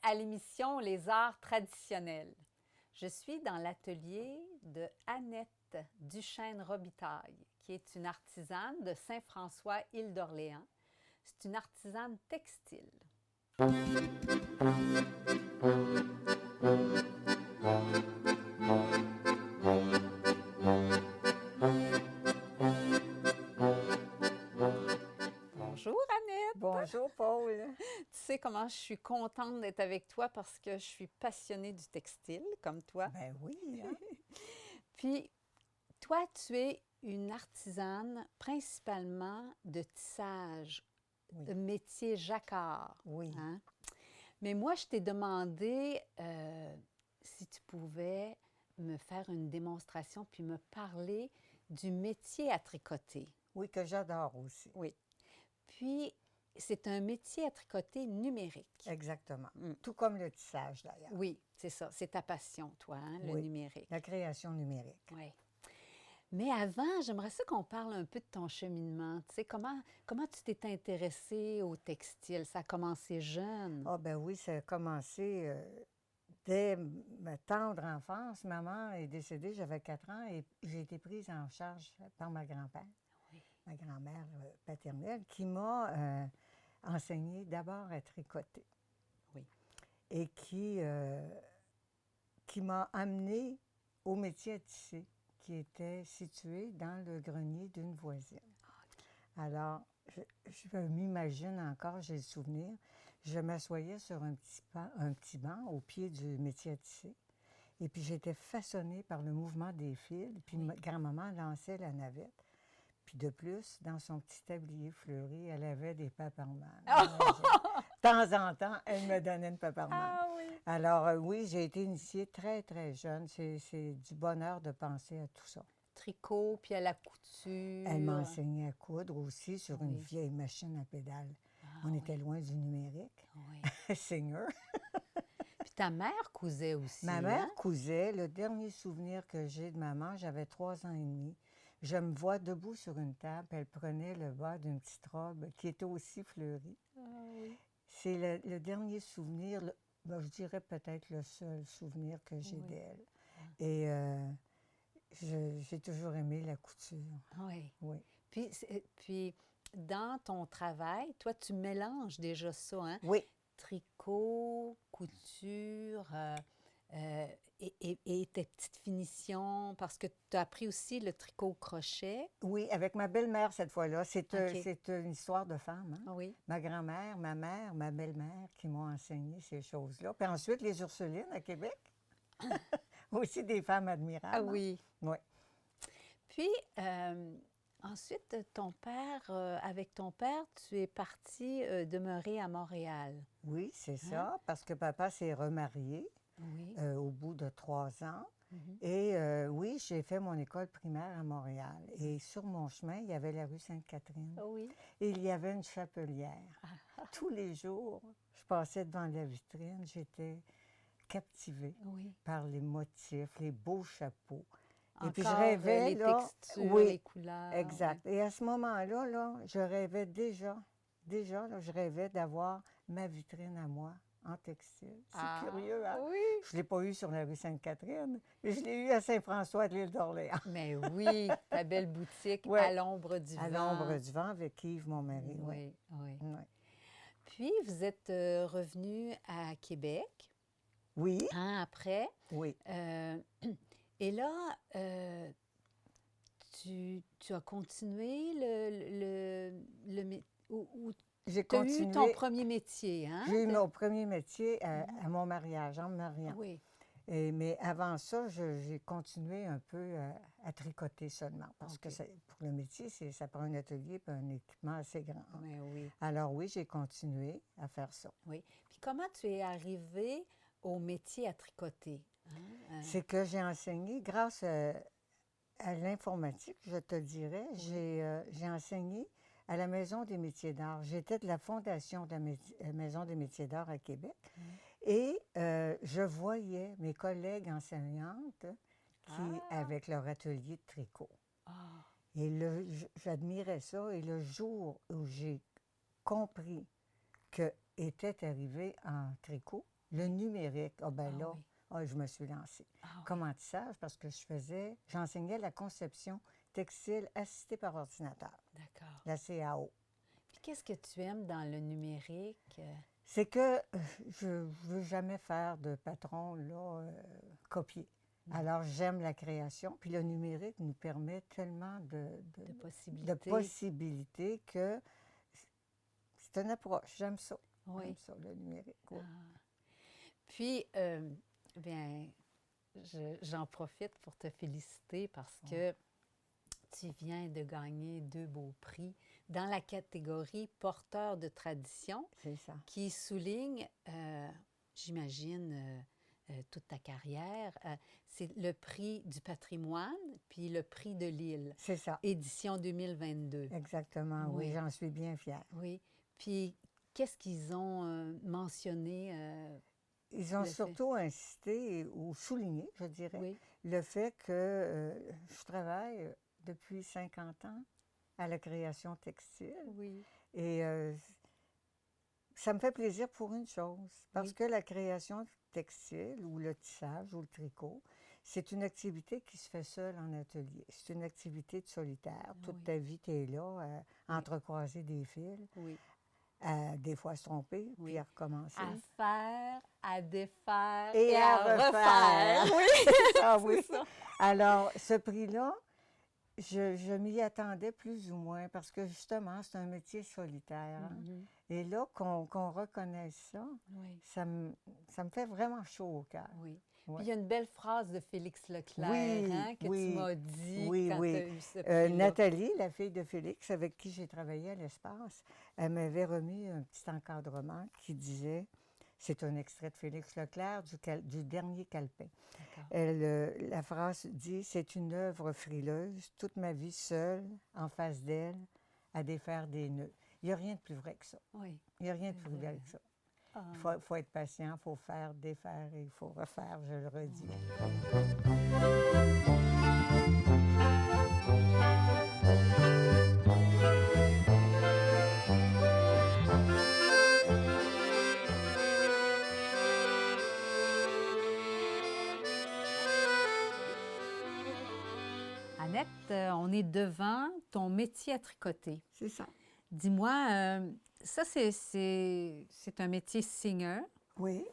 à l'émission Les Arts traditionnels. Je suis dans l'atelier de Annette Duchesne-Robitaille, qui est une artisane de Saint-François, Île-d'Orléans. C'est une artisane textile. Bonjour Annette! Bonjour Paul! Tu sais comment je suis contente d'être avec toi parce que je suis passionnée du textile, comme toi. Ben oui, hein? Puis, toi, tu es une artisane principalement de tissage, de métier jacquard. Oui. Hein? Mais moi, je t'ai demandé si tu pouvais me faire une démonstration puis me parler du métier à tricoter. Oui, que j'adore aussi. Oui. Puis, c'est un métier à tricoter numérique. Exactement. Tout comme le tissage, d'ailleurs. Oui, c'est ça. C'est ta passion, toi, hein, le numérique. La création numérique. Oui. Mais avant, j'aimerais ça qu'on parle un peu de ton cheminement. Tu sais, comment tu t'es intéressée au textile? Ça a commencé jeune. Ah ben oui, ça a commencé dès ma tendre enfance. Maman est décédée, j'avais 4 ans et j'ai été prise en charge par ma grand-mère, ma grand-mère paternelle, qui m'a enseigné d'abord à tricoter. Oui. Et qui m'a amenée au métier à tisser, qui était situé dans le grenier d'une voisine. Alors, je m'imagine encore, j'ai le souvenir, je m'assoyais sur un petit banc au pied du métier à tisser. Et puis, j'étais façonnée par le mouvement des fils. Puis, ma grand-maman lançait la navette. Puis, de plus, dans son petit tablier fleuri, elle avait des paparmanes. De temps en temps, elle me donnait une paparmane. Ah oui! Alors, oui, j'ai été initiée très, très jeune. C'est du bonheur de penser à tout ça. Tricot, puis à la couture. Elle m'a enseigné à coudre aussi sur une vieille machine à pédales. On était loin du numérique. Oui. Singer. Puis ta mère cousait aussi. Ma mère hein? cousait. Le dernier souvenir que j'ai de maman, j'avais 3 ans et demi. Je me vois debout sur une table. Elle prenait le bas d'une petite robe qui était aussi fleurie. Ah oui. C'est le dernier souvenir, je dirais peut-être le seul souvenir que j'ai d'elle. Et j'ai toujours aimé la couture. Oui. Oui. Puis, dans ton travail, toi, tu mélanges déjà ça, hein? Oui. Tricot, couture et tes petites finitions, parce que tu as appris aussi le tricot au crochet. Oui, avec ma belle-mère cette fois-là. C'est OK. une histoire de femme. Hein? Oui. Ma grand-mère, ma mère, ma belle-mère qui m'ont enseigné ces choses-là. Puis ensuite, les Ursulines à Québec. Aussi des femmes admirables. Ah oui. Oui. Puis, ensuite, avec ton père, tu es parti demeurer à Montréal. Oui, c'est ça, parce que papa s'est remarié Oui. au bout de 3 ans. Et oui, j'ai fait mon école primaire à Montréal. Et sur mon chemin, il y avait la rue Sainte-Catherine. Oui. Et il y avait une chapelière. Tous les jours, je passais devant la vitrine, j'étais captivée par les motifs, les beaux chapeaux. Et puis je rêvais, les là, textures, oui, les couleurs. exact. Et à ce moment-là, là, je rêvais déjà, là, je rêvais d'avoir ma vitrine à moi en textile. C'est curieux, hein? Oui. Je ne l'ai pas eu sur la rue Sainte-Catherine, mais je l'ai eu à Saint-François de l'Île-d'Orléans. Mais oui, ta belle boutique Ouais. à l'ombre du vent. À l'ombre du vent avec Yves, mon mari. Oui, oui. Oui. Puis, vous êtes revenu à Québec, Oui. hein, après. Oui. Et là, tu as continué J'ai tu as continué. eu ton premier métier, hein? J'ai eu mon premier métier à mon mariage, en me mariant. Oui. Mais avant ça, j'ai continué un peu à tricoter seulement, parce que pour le métier, ça prend un atelier et un équipement assez grand. Mais oui. Alors oui, j'ai continué à faire ça. Oui. Puis comment tu es arrivée au métier à tricoter? Hein? C'est que j'ai enseigné grâce à l'informatique, je te dirais. J'ai enseigné à la Maison des métiers d'art. J'étais de la fondation de la Maison des métiers d'art à Québec. Et je voyais mes collègues enseignantes avec leur atelier de tricot. Et j'admirais ça. Et le jour où j'ai compris que était arrivé en tricot, Le numérique, ah ben Ah là, oui. je me suis lancée. Ah oui. Commençage, parce que j'enseignais la conception textile assistée par ordinateur, D'accord. la CAO. Puis qu'est-ce que tu aimes dans le numérique? C'est que je ne veux jamais faire de patron là, copier. Alors, j'aime la création. Puis le numérique nous permet tellement De de possibilités. possibilités que c'est une approche. J'aime ça. Oui. J'aime ça, le numérique. Oui. Puis, bien, j'en profite pour te féliciter parce que tu viens de gagner 2 beaux prix dans la catégorie porteur de tradition C'est ça. qui souligne, j'imagine, toute ta carrière. C'est le prix du patrimoine puis le prix de l'île, C'est ça. édition 2022. Exactement. Oui, Oui. j'en suis bien fière. Oui. Puis, qu'est-ce qu'ils ont mentionné? Ils ont Le fait. surtout insisté ou souligné, je dirais, Oui. le fait que je travaille depuis 50 ans à la création textile. Oui. Et ça me fait plaisir pour une chose, parce Oui. que la création textile ou le tissage ou le tricot, c'est une activité qui se fait seule en atelier. C'est une activité de solitaire. Toute Oui. ta vie, tu es là, à entrecroiser des fils, Oui. des fois se tromper, Oui. puis à recommencer. À faire, à défaire Et à refaire. Oui. Ah oui. C'est ça. Alors, ce prix-là, je m'y attendais plus ou moins parce que justement, c'est un métier solitaire. Hein. Mhm. Et là, qu'on reconnaisse ça, Oui. ça me fait vraiment chaud au cœur. Oui. Ouais. Puis il y a une belle phrase de Félix Leclerc Oui, hein, que tu oui, m'as dit oui, quand oui. tu as eu ce prix-là. Nathalie, la fille de Félix, avec qui j'ai travaillé à l'espace, elle m'avait remis un petit encadrement qui disait, c'est un extrait de Félix Leclerc du dernier Calepin. D'accord. La phrase dit, c'est une œuvre frileuse, toute ma vie seule, en face d'elle, à défaire des nœuds. Il n'y a rien de plus vrai que ça. Oui. Il n'y a rien de C'est plus vrai vrai. que ça. Ah. Il faut être patient, il faut faire, défaire et il faut refaire, je le redis. Annette, on est devant ton métier à tricoter. C'est ça. Dis-moi, ça, c'est un métier singer Oui,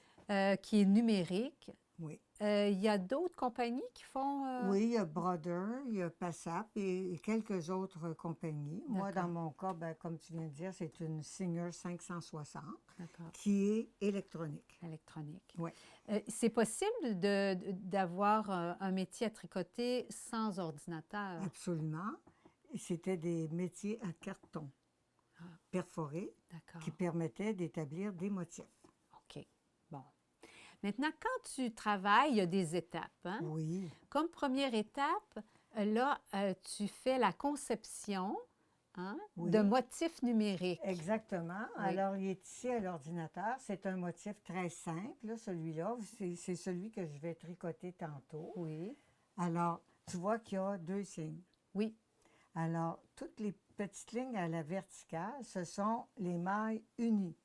qui est numérique. oui. Il y a d'autres compagnies qui font... Oui, il y a Brother, il y a Passap et quelques autres compagnies. Moi, D'accord. dans mon cas, ben, comme tu viens de dire, c'est une Singer 560 D'accord. qui est électronique. Électronique. Oui. C'est possible d'avoir un métier à tricoter sans ordinateur? Absolument. C'était des métiers à carton perforés D'accord. qui permettaient d'établir des motifs. OK. Bon. Maintenant, quand tu travailles, il y a des étapes. Hein? Oui, Comme première étape, là, tu fais la conception hein, Oui. de motifs numériques. exactement. Oui. Alors, il est ici à l'ordinateur. C'est un motif très simple, là, celui-là. C'est celui que je vais tricoter tantôt. Oui. Alors, tu vois qu'il y a 2 signes. Oui. Alors, toutes les petites lignes à la verticale, ce sont les mailles unies,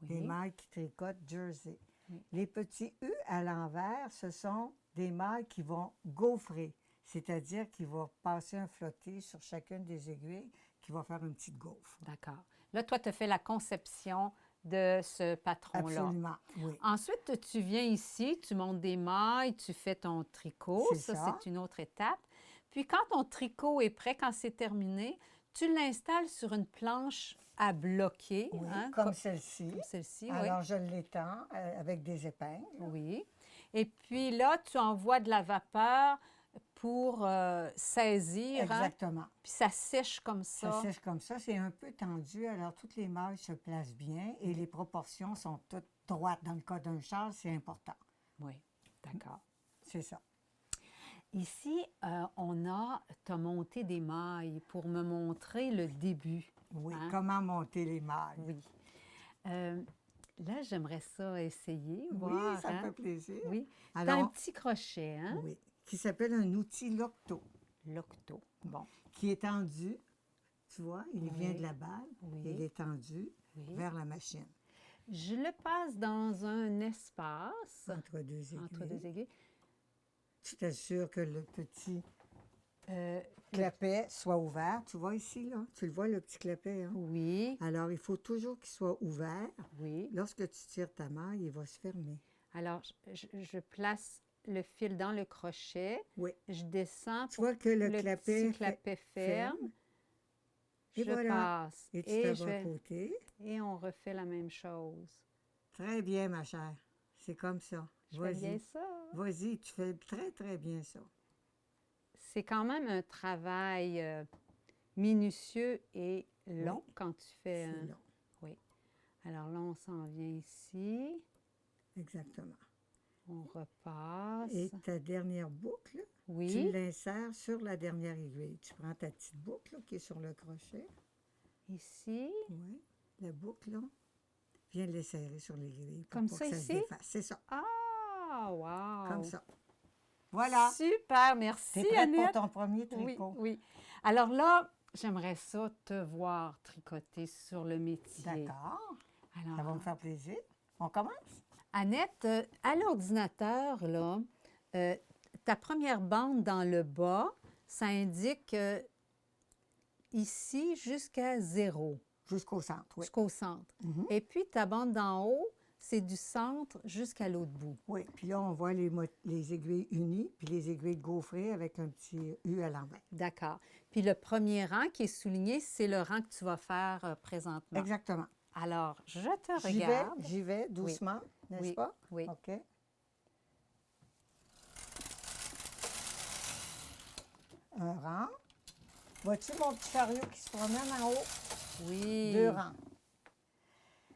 les Oui. mailles qui tricotent jersey. Oui. Les petits U à l'envers, ce sont des mailles qui vont gaufrer, c'est-à-dire qui vont passer un flotté sur chacune des aiguilles, qui va faire une petite gaufre. D'accord. Là, toi, tu as fait la conception de ce patron-là. Absolument, oui. Ensuite, tu viens ici, tu montes des mailles, tu fais ton tricot. C'est ça. C'est une autre étape. Puis quand ton tricot est prêt, quand c'est terminé, tu l'installes sur une planche à bloquer. Oui, hein, comme celle-ci. comme celle-ci, Alors, je l'étends avec des épingles. oui. Oui. Et puis là, tu envoies de la vapeur pour saisir. Hein, Exactement. puis ça sèche comme ça. Ça sèche comme ça. C'est un peu tendu, alors toutes les mailles se placent bien et les proportions sont toutes droites. Dans le cas d'un châle, c'est important. Oui, d'accord. C'est ça. Ici, t'as monté des mailles pour me montrer le début. Oui, Hein? comment monter les mailles. Oui. Là, j'aimerais ça essayer, Oui, voir. ça me hein? fait plaisir. Oui. C'est Alors, un petit crochet, hein? oui, qui s'appelle un outil Locto, L'octo. Bon. qui est tendu, tu vois, il vient Oui. de la balle, Oui. il est tendu Oui. vers la machine. Je le passe dans un espace entre deux aiguilles. entre deux aiguilles. Tu t'assures que le petit Euh, clapet soit ouvert. Tu vois ici, là? Tu le vois, le petit clapet, hein? oui, Alors, il faut toujours qu'il soit ouvert. oui. Lorsque tu tires ta maille, il va se fermer. Alors, je place le fil dans le crochet. Oui. Je descends Tu pour vois que le le clapet, petit clapet ferme. Et Je voilà. passe. Et tu Et, t'en vas à côté. et on refait la même chose. Très bien, ma chère. C'est comme ça. Je fais bien Vas-y. ça. Vas-y, tu fais très, très bien ça. C'est quand même un travail minutieux et long quand tu fais C'est un... long. Oui. Alors là, on s'en vient ici. Exactement. On repasse. Et ta dernière boucle, tu Oui, l'insères sur la dernière aiguille. Tu prends ta petite boucle là, qui est sur le crochet. ici. Oui. La boucle, là. Viens les serrer sur l'aiguille pour Comme pas ça que ça se ici? défasse. C'est ça. Ah, wow! Comme ça. Voilà. Super, merci T'es prête pour Annette. ton premier Oui, tricot. oui. Alors là, j'aimerais ça te voir tricoter sur le métier. D'accord. Alors, Ça va me faire plaisir. On commence? Annette, à l'ordinateur, là, ta première bande dans le bas, ça indique ici jusqu'à 0, Jusqu'au centre, oui. jusqu'au centre. Mhm. Et puis ta bande d'en haut, c'est du centre jusqu'à l'autre bout. Oui, puis là, on voit les aiguilles unies, puis les aiguilles gaufrées avec un petit U à l'envers. D'accord. Puis le premier rang qui est souligné, c'est le rang que tu vas faire présentement. Exactement. Alors, je te regarde. J'y vais doucement, n'est-ce Oui, pas? oui. OK. Un rang. Vois-tu mon petit chariot qui se promène en haut? Oui. 2 rangs.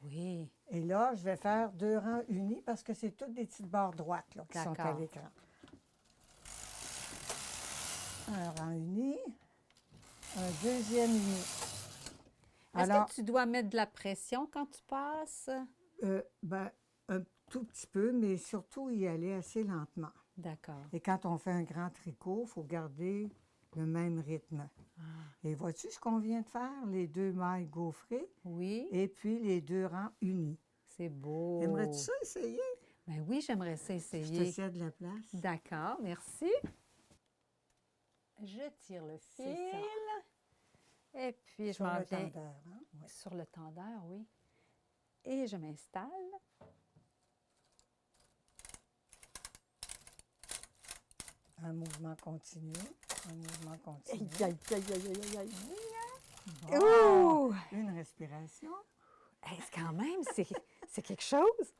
Oui. Et là, je vais faire 2 rangs unis parce que c'est toutes des petites barres droites là, qui sont à D'accord. l'écran. Un rang uni, un deuxième uni. Est-ce que tu dois mettre de la pression quand tu passes? Ben, un tout petit peu, mais surtout y aller assez lentement. D'accord. Et quand on fait un grand tricot, il faut garder le même rythme. Et vois-tu ce qu'on vient de faire? Les 2 mailles gaufrées Oui, et puis les 2 rangs unis. c'est beau. Aimerais-tu ça essayer? Ben oui, j'aimerais ça Je te essayer. cède la place. D'accord, merci. Je tire le C'est fil. Et puis, je Sur m'en le viens tendeur, hein? Oui. sur le tendeur, oui. Et je m'installe. Un mouvement continu. Un mouvement continu. Aïe, aïe, aïe, aïe, aïe, aïe. Bon. Ouh! Une respiration. Hey, quand même, c'est quelque chose.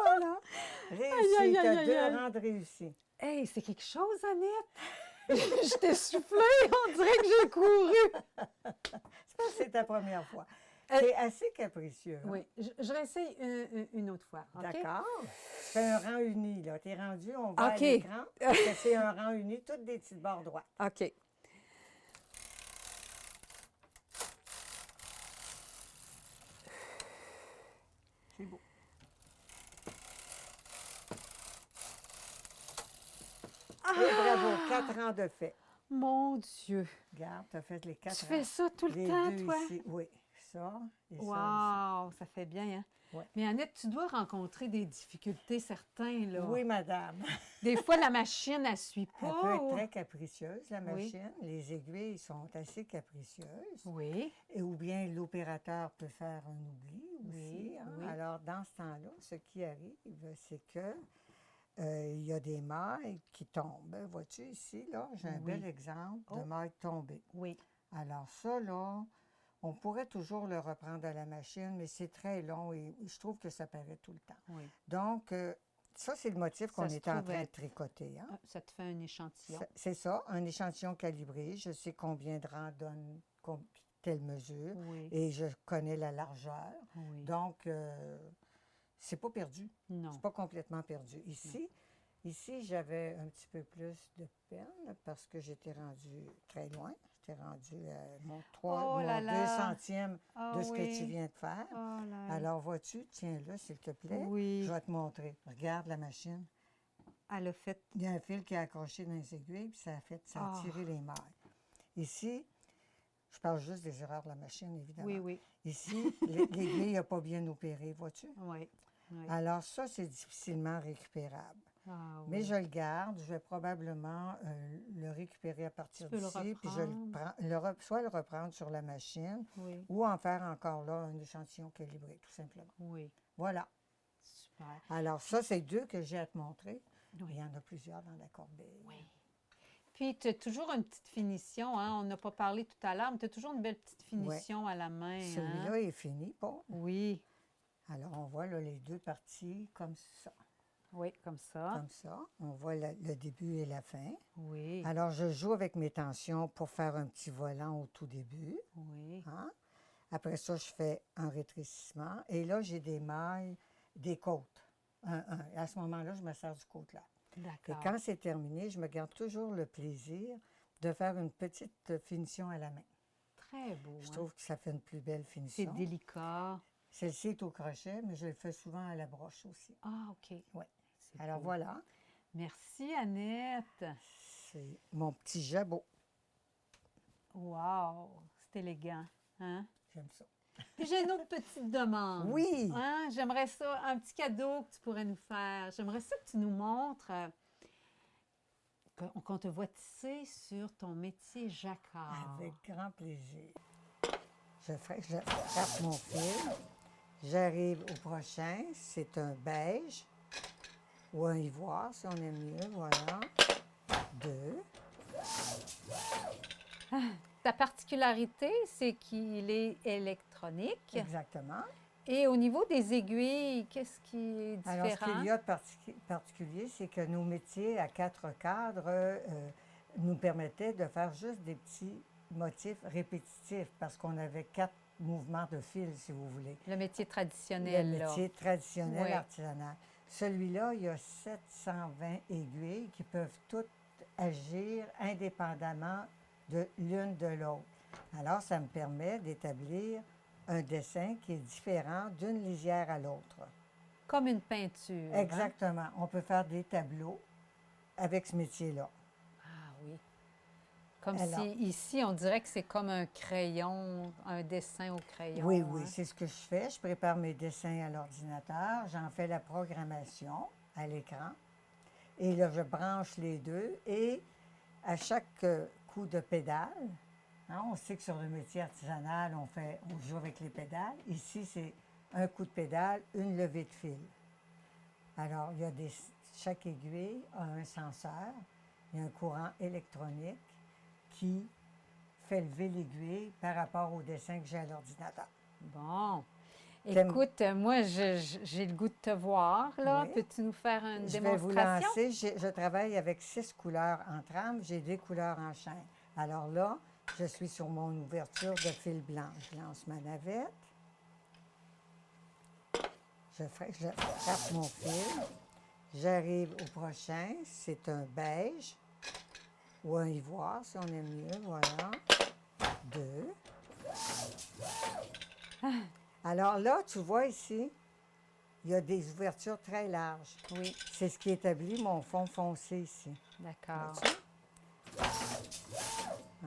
Voilà. Réussi. aïe, Tu aïe, as aïe, 2 aïe. rangs de réussi. Hey, c'est quelque chose, Annette. Je t'ai soufflé, on dirait que j'ai couru. Je pense que c'est ta première fois. Euh, C'est assez capricieux. hein? Oui, je réessaye une autre fois. OK? D'accord. Tu fais un rang uni, là. Tu es rendu, on va OK. à l'écran. parce que c'est un rang uni, toutes des petites barres droites. OK. C'est beau. Et bravo, 4 ans de fait. Mon Dieu. Regarde, tu as fait les 4 Tu ans. fais ça tout le Les temps, 2 toi? ici. Oui, ça et ça. Wow, ça fait bien, hein? Ouais. Mais Annette, tu dois rencontrer des difficultés certaines, là. Oui, madame. Des fois, la machine, elle ne suit Elle pas. peut être ou- très capricieuse, la Oui. machine. Les aiguilles sont assez capricieuses. Oui, Et ou bien l'opérateur peut faire un oubli aussi. Oui, hein. oui. Alors, dans ce temps-là, ce qui arrive, c'est que il y a des mailles qui tombent. Vois-tu ici, là, j'ai un Oui. bel exemple de Oh. mailles tombées. oui. Alors ça, là, on pourrait toujours le reprendre à la machine, mais c'est très long et je trouve que ça paraît tout le temps. Oui. Donc, ça, c'est le motif qu'on se est en trouve train de être- tricoter. hein. Ah, ça te fait un échantillon. C'est ça, un échantillon calibré. Je sais combien de rangs donne telle mesure Oui, et je connais la largeur. oui. Donc, c'est pas perdu. Non. C'est pas complètement perdu. Ici, j'avais un petit peu plus de peine parce que j'étais rendue très loin. J'étais rendue à mon Oh là 2 là. centièmes Ah de ce que oui. tu viens de faire. Oh là là. Alors, vois-tu, tiens-le, s'il te plaît. Oui. Je vais te montrer. Regarde la machine. elle a fait... Il y a un fil qui est accroché dans les aiguilles, puis ça a Ah. tiré les mailles. Ici, je parle juste des erreurs de la machine, évidemment. Oui, oui. Ici, l'aiguille n'a pas bien opéré, vois-tu? Oui. Oui. Alors ça, c'est difficilement récupérable. Ah, Mais oui. je le garde, je vais probablement le récupérer à partir peux le d'ici, puis je soit le reprendre sur la machine, Oui. ou en faire encore là un échantillon calibré, tout simplement. Oui. Voilà. Super. Alors ça, c'est deux que j'ai à te montrer. Oui. Il y en a plusieurs dans la corbeille. Oui. Puis, tu as toujours une petite finition, hein? On n'a pas parlé tout à l'heure, mais tu as toujours une belle petite finition à la main. Celui-là Hein? est fini, Paul. Oui. Alors, on voit là, les deux parties comme ça. Oui, comme ça. Comme ça. On voit le début et la fin. Oui. Alors, je joue avec mes tensions pour faire un petit volant au tout début. Oui. Hein? Après ça, je fais un rétrécissement. Et là, j'ai des mailles, des côtes. À ce moment-là, je me sers du côtelage. Et D'accord. quand c'est terminé, je me garde toujours le plaisir de faire une petite finition à la main. Très beau. Je hein? trouve que ça fait une plus belle C'est finition. délicat. Celle-ci est au crochet, mais je le fais souvent à la broche aussi. Ah, OK. Oui. C'est Alors beau. voilà, Merci, Annette. c'est mon petit jabot. Wow! C'est élégant. Hein? J'aime ça. Puis j'ai une autre petite demande. Oui! Hein? J'aimerais ça, un petit cadeau que tu pourrais nous faire. J'aimerais ça que tu nous montres, qu'on te voit tisser sur ton métier jacquard. Avec grand plaisir. Je frappe mon fil. J'arrive au prochain. C'est un beige ou un ivoire, si on aime mieux. Voilà. 2. Ta particularité, c'est qu'il est électronique. Exactement. Et au niveau des aiguilles, qu'est-ce qui est différent? Alors, ce qu'il y a de particulier, c'est que nos métiers à 4 cadres nous permettaient de faire juste des petits motifs répétitifs parce qu'on avait 4 mouvements de fil, si vous voulez. Le métier Le traditionnel, là. métier traditionnel Oui. artisanal. Celui-là, il y a 720 aiguilles qui peuvent toutes agir indépendamment de l'une de l'autre. Alors, ça me permet d'établir un dessin qui est différent d'une lisière à l'autre. Comme une peinture. hein? Exactement. On peut faire des tableaux avec ce métier-là. Ah oui. Comme Alors. si ici, on dirait que c'est comme un crayon, un dessin au crayon. Oui, oui, hein? c'est ce que je fais. Je prépare mes dessins à l'ordinateur. J'en fais la programmation à l'écran. Et là, je branche les deux. Et à chaque coup de pédale, hein, on sait que sur le métier artisanal, on joue avec les pédales. Ici, c'est un coup de pédale, une levée de fil. Alors, chaque aiguille a un senseur. Il y a un courant électronique qui fait lever l'aiguille par rapport au dessin que j'ai à l'ordinateur. Bon. T'aimes- Écoute, moi, j'ai le goût de te voir, là. Oui. Peux-tu nous faire une Je vais vous démonstration? lancer. Je travaille avec 6 couleurs en trame. J'ai 2 couleurs en chaîne. Alors là, je suis sur mon ouverture de fil blanc. Je lance ma navette. Je frappe mon fil. J'arrive au prochain. C'est un beige ou un ivoire, si on aime mieux. Voilà. 2. Alors là, tu vois ici, il y a des ouvertures très larges. Oui, C'est ce qui établit mon fond foncé ici. d'accord. Vois-tu?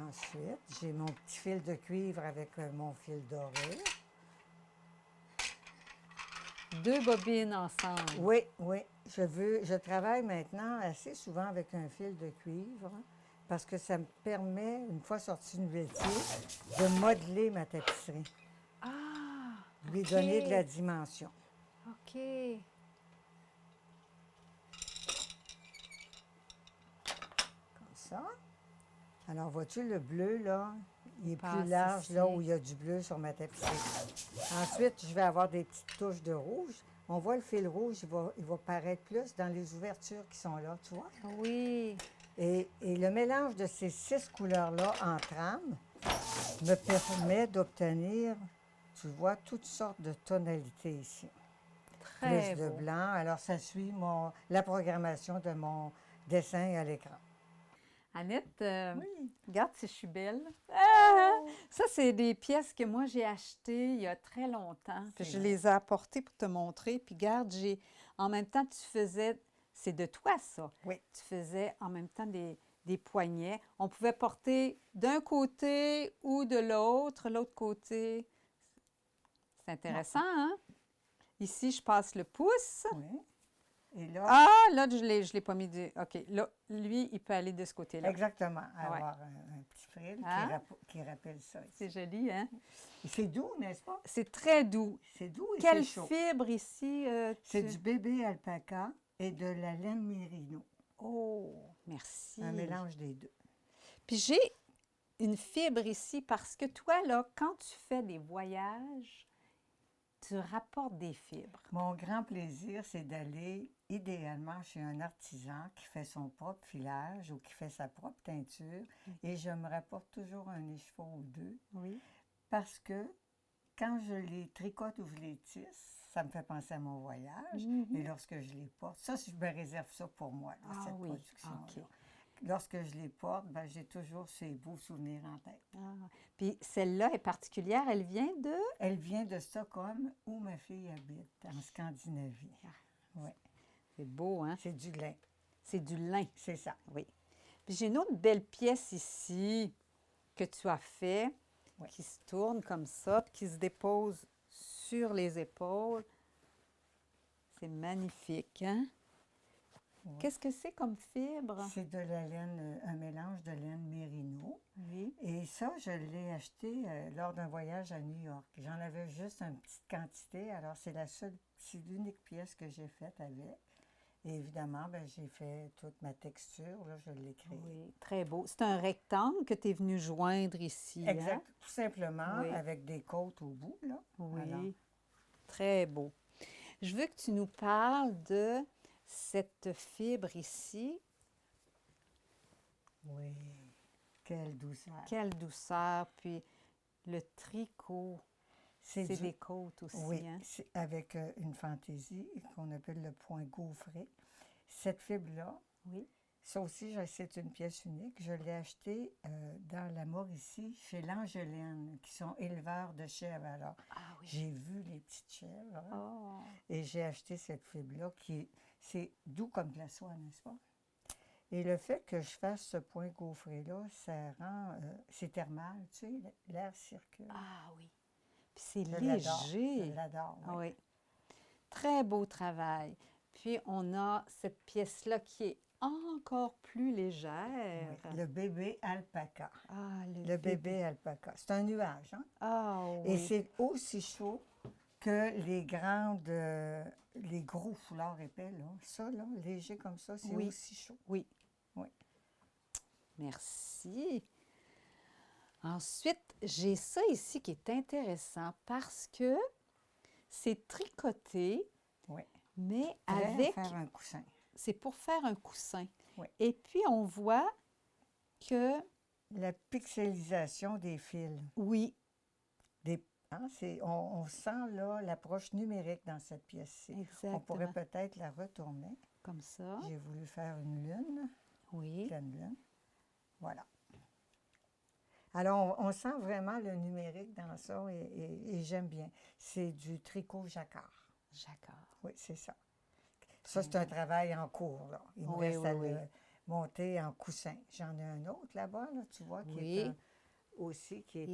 Ensuite, j'ai mon petit fil de cuivre avec mon fil doré. 2 bobines ensemble. Oui, oui. Je travaille maintenant assez souvent avec un fil de cuivre parce que ça me permet, une fois sorti du métier, de modeler ma tapisserie, Ah! lui OK. donner de la dimension. OK. Comme ça. Alors, vois-tu, le bleu, là, il est passe plus large, ici. là où il y a du bleu sur ma tapisserie. Ensuite, je vais avoir des petites touches de rouge. On voit le fil rouge, il va paraître plus dans les ouvertures qui sont là, tu vois? Oui. Et le mélange de ces 6 couleurs-là en trame me permet d'obtenir, tu vois, toutes sortes de tonalités ici. Très Plus de beau. blanc. Alors, ça suit la programmation de mon dessin à l'écran. Annette, regarde si je suis belle. Ah! Ça, c'est des pièces que moi, j'ai achetées il y a très longtemps. Puis C'est je vrai. les ai apportées pour te montrer. Puis garde, en même temps, tu faisais c'est de toi, ça. Oui. Tu faisais en même temps des poignets. On pouvait porter d'un côté ou de l'autre côté. C'est intéressant, hein? Ici, je passe le pouce. Oui. Et là, Là, je l'ai pas mis du... OK, là, lui, il peut aller de ce côté-là. exactement, avoir un petit fil Hein? qui rappelle ça. Ici. C'est joli, hein? Et c'est doux, n'est-ce pas? C'est très doux. C'est doux et Quelle c'est chaud. fibre ici? C'est du bébé alpaca et de la laine mérino. Oh, merci. Un mélange des deux. Puis j'ai une fibre ici parce que toi, là, quand tu fais des voyages, tu rapportes des fibres. Mon grand plaisir, c'est d'aller idéalement chez un artisan qui fait son propre filage ou qui fait sa propre teinture. Et je me rapporte toujours un écheveau ou deux. Oui. Parce que quand je les tricote ou je les tisse, ça me fait penser à mon voyage. Et lorsque je les porte, ça, je me réserve ça pour moi, là, cette production-là. OK. Lorsque je les porte, ben, j'ai toujours ces beaux souvenirs en tête. Puis celle-là est particulière, elle vient de... Elle vient de Stockholm, où ma fille habite, en Scandinavie. Oui. C'est beau, hein? C'est du lin. C'est du lin. C'est ça. Oui. Puis j'ai une autre belle pièce ici que tu as fait, qui se tourne comme ça, puis qui se dépose sur les épaules. C'est magnifique, hein? Oui. Qu'est-ce que c'est comme fibre? C'est de la laine, un mélange de laine mérino. Oui. Et ça, je l'ai acheté lors d'un voyage à New York. J'en avais juste une petite quantité, alors c'est l'unique pièce que j'ai faite avec. Et évidemment, ben, j'ai fait toute ma texture, là, je l'ai créée. Oui, très beau. C'est un rectangle que tu es venu joindre ici. Exact, Hein? tout simplement, Oui. avec des côtes au bout, là. Oui, Alors, très beau. Je veux que tu nous parles de cette fibre ici. oui, quelle douceur. Quelle douceur, puis le tricot. C'est des côtes aussi, Oui, hein? c'est avec une fantaisie qu'on appelle le point gaufré. Cette fibre-là, Oui. ça aussi, c'est une pièce unique. Je l'ai achetée dans la Mauricie, chez l'Angelaine, qui sont éleveurs de chèvres. Alors, Oui. j'ai vu les petites chèvres Oh. et j'ai acheté cette fibre-là c'est doux comme de la soie, n'est-ce pas? Et le fait que je fasse ce point gaufré-là, ça rend... c'est thermal, tu sais, l'air circule. Oui. Puis c'est Je l'adore, léger. je l'adore, oui. Oui. Très beau travail. Puis on a cette pièce-là qui est encore plus légère. Oui, le bébé alpaca. Le bébé alpaca. C'est un nuage, hein? oui. Et c'est aussi chaud que les gros foulards épais, là. Ça, là, léger comme ça, c'est aussi chaud. Oui. Oui. Merci. Ensuite, j'ai ça ici qui est intéressant parce que c'est tricoté, Oui. mais Prêt à avec... faire un coussin. C'est pour faire un coussin. Oui. Et puis, on voit que... La pixelisation des fils. Oui. On sent là l'approche numérique dans cette pièce-ci. Exactement. On pourrait peut-être la retourner. Comme ça. J'ai voulu faire une lune. Oui. Pleine lune. Voilà. Alors, on sent vraiment le numérique dans ça et j'aime bien. C'est du tricot jacquard. Jacquard. Oui, c'est ça. Ça, c'est un travail en cours, là. Il me Oui, reste à oui, le monter en coussin. J'en ai un autre là-bas, là, tu vois, qui est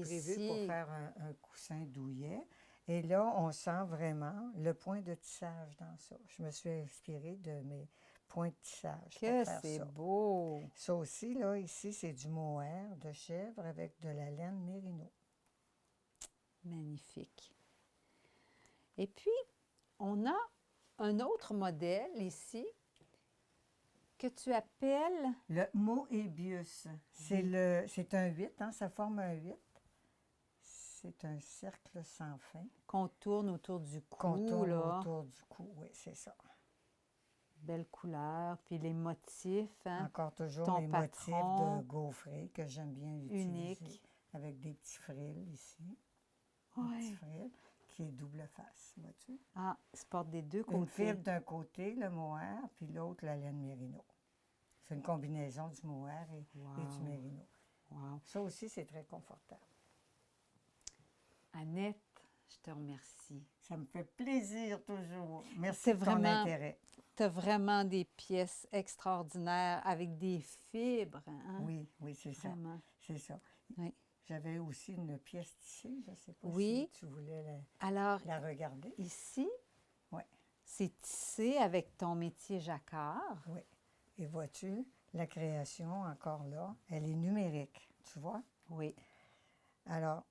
prévu pour faire un coussin douillet. Et là, on sent vraiment le point de tissage dans ça. Je me suis inspirée de mes points de tissage pour faire ça. Que c'est beau! Ça aussi, là, ici, c'est du mohair de chèvre avec de la laine mérino. Magnifique. Et puis, on a un autre modèle ici que tu appelles... Le Moebius. C'est un 8, hein, ça forme un 8. C'est un cercle sans fin. Qu'on tourne autour du cou, Qu'on tourne là. autour du cou, oui, c'est ça. Belle couleur, puis les motifs, hein? Encore toujours Ton les patron. motifs de gaufré que j'aime bien utiliser. Unique. Avec des petits frilles ici. Oui. Un petit frille qui est double face, vois-tu? Il se porte des deux côtés. Une fibre d'un côté, le mohair, puis l'autre, la laine mérino. C'est une combinaison du mohair et du mérino. Wow. Ça aussi, c'est très confortable. Annette, je te remercie. Ça me fait plaisir toujours. Merci C'est de ton vraiment- intérêt. Tu as vraiment des pièces extraordinaires avec des fibres, hein? Oui, oui, c'est ça. Vraiment. C'est ça. Oui. J'avais aussi une pièce tissée, je ne sais pas Oui. si tu voulais Alors, la regarder. ici, Oui, c'est tissé avec ton métier jacquard. oui. Et vois-tu, la création, encore là, elle est numérique, tu vois? Oui. Alors,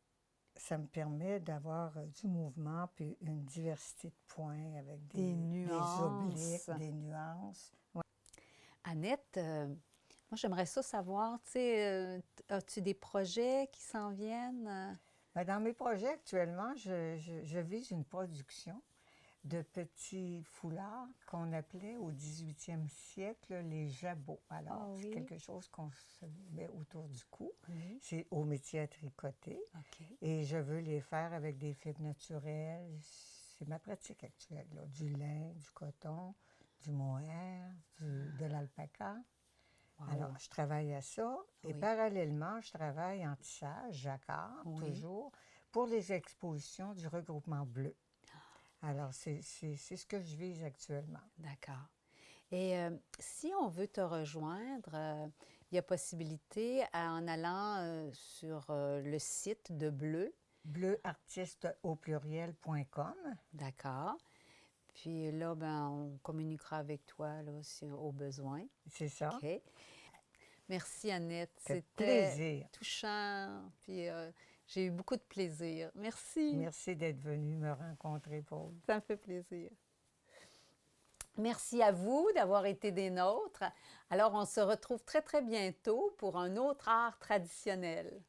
ça me permet d'avoir du mouvement puis une diversité de points avec Des nuances. obliques, des nuances. Ouais. Annette, moi, j'aimerais ça savoir, tu sais, as-tu des projets qui s'en viennent? Ben, dans mes projets actuellement, je vise une production de petits foulards qu'on appelait au 18e siècle les jabots. Alors, Ah c'est oui. quelque chose qu'on se met autour du cou. Oui. C'est au métier à tricoter. OK. Et je veux les faire avec des fibres naturelles. C'est ma pratique actuelle, là. Du lin, du coton, du mohair, de l'alpaca. Wow. Alors, je travaille à ça. Et Oui. parallèlement, je travaille en tissage, jacquard, Oui. toujours, pour les expositions du regroupement bleu. Alors, c'est ce que je vise actuellement. D'accord. Et si on veut te rejoindre, il y a possibilité en allant sur le site de Bleu. Bleuartisteaupluriel.com. D'accord. Puis là, ben, on communiquera avec toi là, au besoin. C'est ça. OK. Merci, Annette. Ça fait C'était plaisir. touchant. Puis j'ai eu beaucoup de plaisir. Merci. Merci d'être venu me rencontrer, Paul. Ça me fait plaisir. Merci à vous d'avoir été des nôtres. Alors, on se retrouve très, très bientôt pour un autre art traditionnel.